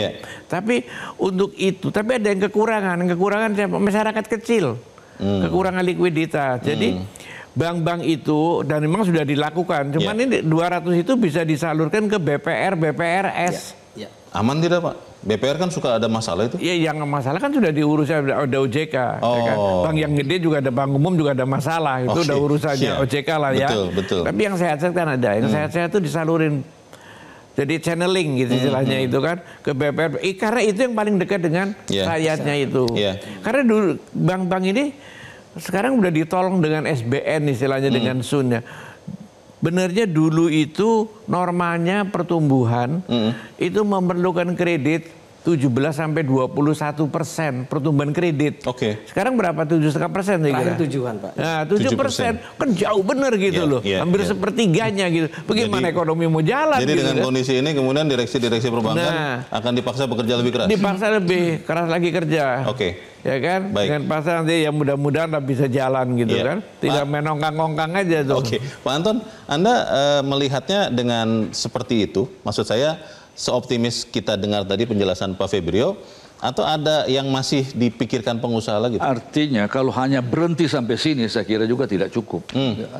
Tapi untuk itu, tapi ada yang kekurangan. Kekurangan siapa? Masyarakat kecil. Kekurangan likuiditas. Jadi bank-bank itu dan memang sudah dilakukan. Cuman ini 200 itu bisa disalurkan ke BPR, BPRS. Aman tidak Pak? BPR kan suka ada masalah itu. Iya, yang masalah kan sudah diurus ada OJK. Ya kan? Bank yang gede juga ada, bank umum juga ada masalah. Itu udah urusannya OJK lah ya. Betul. Tapi yang sehat-sehat kan ada. Yang sehat-sehat itu disalurin. Jadi channeling gitu istilahnya itu kan ke BPR. Karena itu yang paling dekat dengan rakyatnya itu. Karena dulu bank-bank ini sekarang udah ditolong dengan SBN istilahnya dengan SUN ya. Benarnya dulu itu normanya pertumbuhan itu memerlukan kredit 17 sampai 21% pertumbuhan kredit. Sekarang berapa? 7,5% nih kira? 7-an Pak. Nah 7% kan jauh bener gitu loh. Hampir sepertiganya gitu. Bagaimana ekonomi mau jalan? Jadi gitu, dengan kondisi ini kemudian direksi-direksi perbankan akan dipaksa bekerja lebih keras? Dipaksa lebih keras lagi kerja. Ya kan? Dengan pasar nanti yang mudah-mudahan bisa jalan gitu kan. Tidak menongkang-ongkang aja tuh. Pak Anton, Anda melihatnya dengan seperti itu? Maksud saya seoptimis kita dengar tadi penjelasan Pak Febrio, atau ada yang masih dipikirkan pengusaha lagi? Artinya kalau hanya berhenti sampai sini saya kira juga tidak cukup.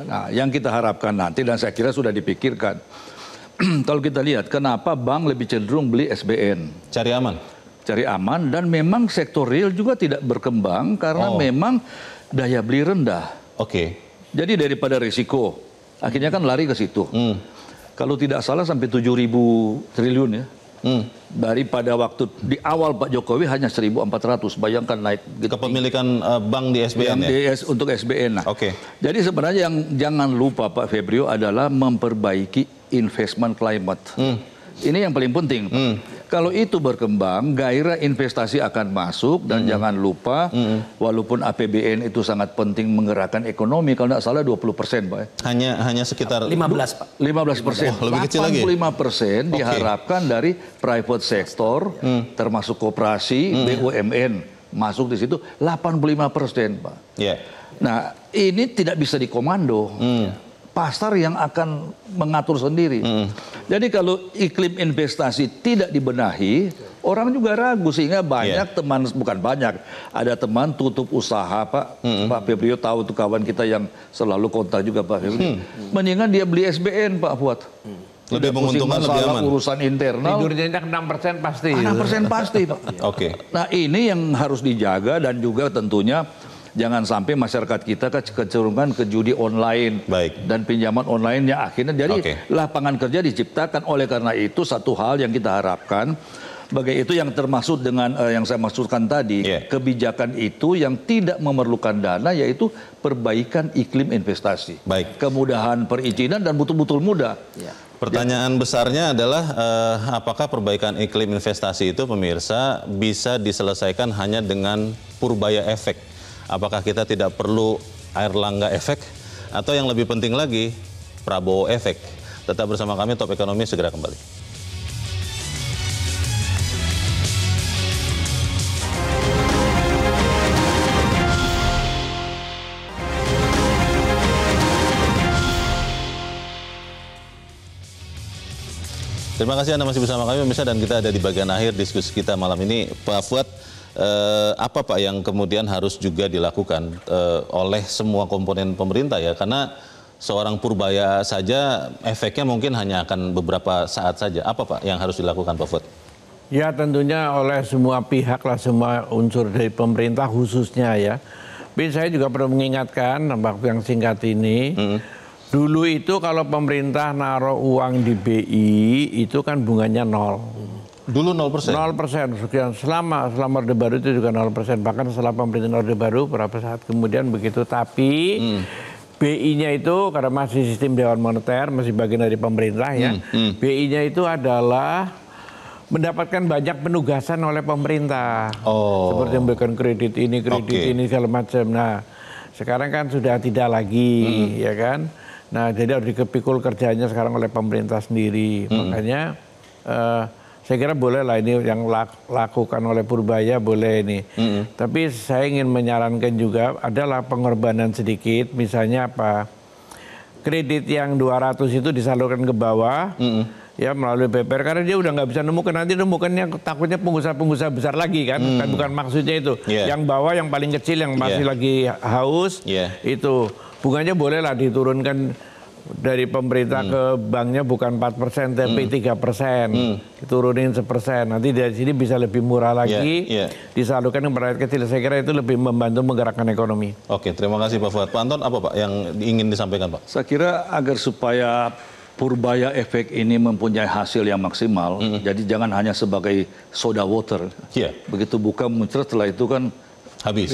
Nah, yang kita harapkan nanti dan saya kira sudah dipikirkan. Kalau kita lihat kenapa bank lebih cenderung beli SBN? Cari aman. Cari aman, dan memang sektor real juga tidak berkembang karena memang daya beli rendah. Jadi daripada risiko, akhirnya kan lari ke situ. Kalau tidak salah sampai 7.000 triliun ya. Daripada waktu di awal Pak Jokowi hanya 1.400. Bayangkan naik. Kepemilikan bank di SBN ya? Untuk SBN. Nah. Jadi sebenarnya yang jangan lupa Pak Febrio adalah memperbaiki investment climate. Ini yang paling penting. Kalau itu berkembang, gairah investasi akan masuk, dan jangan lupa walaupun APBN itu sangat penting menggerakkan ekonomi, kalau tidak salah 20% Pak. Hanya sekitar 15 Pak. 15%. Lebih kecil lagi. 85% diharapkan dari private sector, termasuk koperasi, BUMN masuk di situ 85% Pak. Nah ini tidak bisa dikomando. Pasar yang akan mengatur sendiri. Jadi kalau iklim investasi tidak dibenahi, orang juga ragu, sehingga banyak teman, bukan banyak, ada teman tutup usaha Pak. Pak Febrio tahu tuh, kawan kita yang selalu kontak juga Pak Febrio. Mendingan dia beli SBN Pak Fuad. Lebih menguntungkan, lebih aman. Urusan internal. Tidurnya 6% pasti. 6% pasti Pak. Nah ini yang harus dijaga, dan juga tentunya jangan sampai masyarakat kita kecenderungan ke judi online dan pinjaman online-nya akhirnya jadi lapangan kerja diciptakan. Oleh karena itu satu hal yang kita harapkan, bagai itu yang termasuk dengan yang saya maksudkan tadi, kebijakan itu yang tidak memerlukan dana, yaitu perbaikan iklim investasi. Kemudahan perizinan dan betul-betul mudah. Pertanyaan besarnya adalah apakah perbaikan iklim investasi itu, pemirsa, bisa diselesaikan hanya dengan Purbaya efek? Apakah kita tidak perlu Airlangga efek, atau yang lebih penting lagi Prabowo efek? Tetap bersama kami, Top Ekonomi segera kembali. Terima kasih Anda masih bersama kami pemirsa, dan kita ada di bagian akhir diskusi kita malam ini. Pak Fuad, apa Pak yang kemudian harus juga dilakukan oleh semua komponen pemerintah ya, karena seorang Purbaya saja efeknya mungkin hanya akan beberapa saat saja. Apa Pak yang harus dilakukan Pak Fuad? Ya tentunya oleh semua pihak lah, semua unsur dari pemerintah khususnya ya. Tapi saya juga perlu mengingatkan waktu yang singkat ini, dulu itu kalau pemerintah naruh uang di BI itu kan bunganya 0. Dulu 0%? 0%. Selama Orde Baru itu juga 0%. Bahkan setelah pemerintahan Orde Baru beberapa saat kemudian begitu. Tapi BI-nya itu karena masih sistem Dewan Moneter, masih bagian dari pemerintah ya. BI-nya itu adalah mendapatkan banyak penugasan oleh pemerintah. Seperti memberikan kredit ini, ini segala macam. Nah sekarang kan sudah tidak lagi ya kan. Nah jadi harus dikepikul kerjanya sekarang oleh pemerintah sendiri. Makanya saya kira boleh lah ini yang lakukan oleh Purbaya, boleh ini. Tapi saya ingin menyarankan juga adalah pengorbanan sedikit. Misalnya apa? Kredit yang 200 itu disalurkan ke bawah, ya melalui BPR. Karena dia udah nggak bisa nemukan, nanti nemukannya takutnya pengusaha-pengusaha besar lagi kan. Bukan maksudnya itu. Yang bawah, yang paling kecil, yang masih lagi haus, itu bunganya bolehlah diturunkan dari pemerintah ke banknya bukan 4%, tapi 3%. Diturunin 1%. Nanti dari sini bisa lebih murah lagi, disalurkan ke rakyat kecil. Saya kira itu lebih membantu menggerakkan ekonomi. Oke, terima kasih Pak Fuad. Pak Anton, apa Pak yang ingin disampaikan Pak? Saya kira agar supaya Purbaya efek ini mempunyai hasil yang maksimal, jadi jangan hanya sebagai soda water. Begitu buka muncrat, setelah itu kan habis.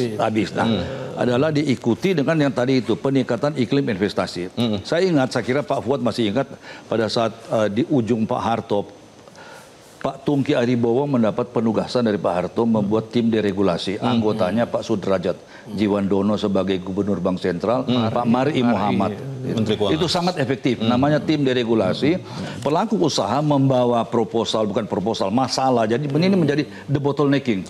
Nah, adalah diikuti dengan yang tadi itu, peningkatan iklim investasi. Saya kira Pak Fuad masih ingat pada saat di ujung Pak Harto, Pak Tungki Aribowo mendapat penugasan dari Pak Harto membuat tim deregulasi. Anggotanya Pak Sudrajat Jiwandono sebagai Gubernur Bank Sentral, Pak Mari Muhammad. Itu sangat efektif. Namanya tim deregulasi. Pelaku usaha membawa proposal, bukan proposal, masalah. Jadi ini menjadi the bottlenecking.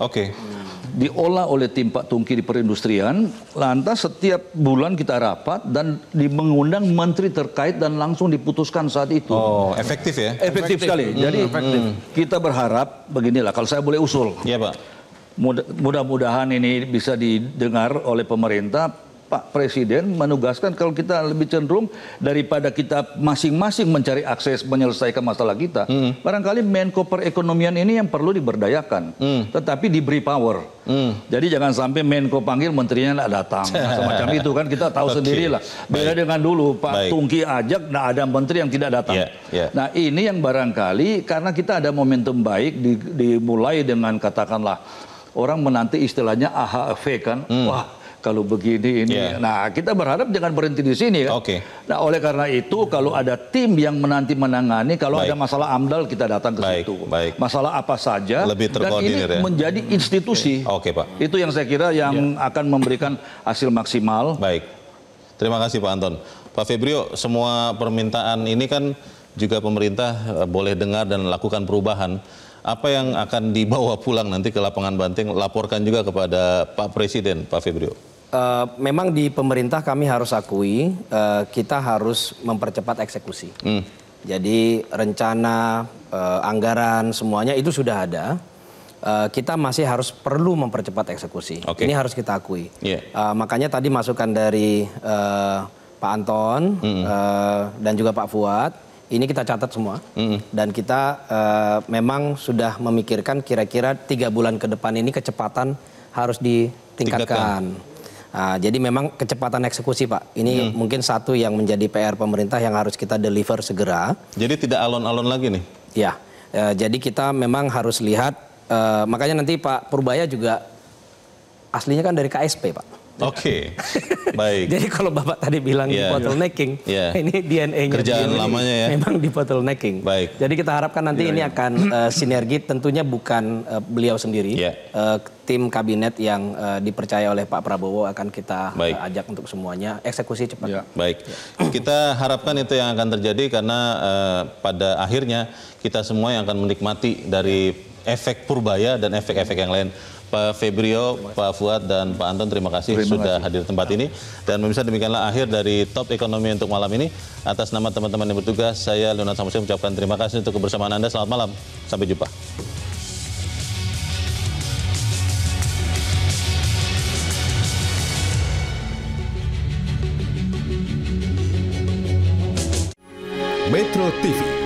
Diolah oleh tim Pak Tungki di perindustrian, lantas setiap bulan kita rapat dan mengundang menteri terkait dan langsung diputuskan saat itu. Oh, efektif ya? Efektif sekali. Jadi kita berharap beginilah, kalau saya boleh usul. Iya Pak. Mudah-mudahan ini bisa didengar oleh pemerintah. Pak Presiden menugaskan kalau kita lebih cenderung daripada kita masing-masing mencari akses menyelesaikan masalah kita, barangkali Menko Perekonomian ini yang perlu diberdayakan, tetapi diberi power. Jadi jangan sampai Menko panggil menterinya nggak datang, semacam itu kan kita tahu sendirilah. Beda dengan dulu Pak Tungki ajak, nah ada menteri yang tidak datang. Nah ini yang barangkali karena kita ada momentum baik dimulai dengan katakanlah orang menanti istilahnya AHA effect kan, wah. Kalau begini ini, nah kita berharap jangan berhenti di sini kan. Nah oleh karena itu kalau ada tim yang menanti menangani, kalau ada masalah AMDAL kita datang ke situ. Masalah apa saja, lebih dan ini menjadi institusi. Pak. Itu yang saya kira yang akan memberikan hasil maksimal. Baik, terima kasih Pak Anton. Pak Febrio, semua permintaan ini kan juga pemerintah boleh dengar dan lakukan perubahan. Apa yang akan dibawa pulang nanti ke lapangan Banting, laporkan juga kepada Pak Presiden, Pak Febrio. Memang di pemerintah kami harus akui kita harus mempercepat eksekusi. Jadi rencana, anggaran semuanya itu sudah ada. Kita masih perlu mempercepat eksekusi. Ini harus kita akui. Makanya tadi masukan dari Pak Anton dan juga Pak Fuad, ini kita catat semua. Dan kita memang sudah memikirkan kira-kira 3 bulan ke depan ini kecepatan harus ditingkatkan. Jadi memang kecepatan eksekusi Pak, ini mungkin satu yang menjadi PR pemerintah yang harus kita deliver segera. Jadi tidak alon-alon lagi nih? Ya, jadi kita memang harus lihat, makanya nanti Pak Purbaya juga aslinya kan dari KSP Pak. Baik. Jadi kalau Bapak tadi bilang di bottlenecking, ini DNA-nya kerjaan lamanya ya. Memang di bottlenecking. Baik. Jadi kita harapkan nanti ini akan sinergi, tentunya bukan beliau sendiri. Tim kabinet yang dipercaya oleh Pak Prabowo akan kita ajak untuk semuanya eksekusi cepat. Baik. Kita harapkan itu yang akan terjadi karena pada akhirnya kita semua yang akan menikmati dari efek Purbaya dan efek-efek yang lain. Pak Febrio, Pak Fuad, dan Pak Anton, terima kasih sudah hadir di tempat ini. Dan pemirsa, demikianlah akhir dari Top Ekonomi untuk malam ini. Atas nama teman-teman yang bertugas, saya Leonard Samusi mengucapkan terima kasih untuk kebersamaan Anda. Selamat malam, sampai jumpa. Metro TV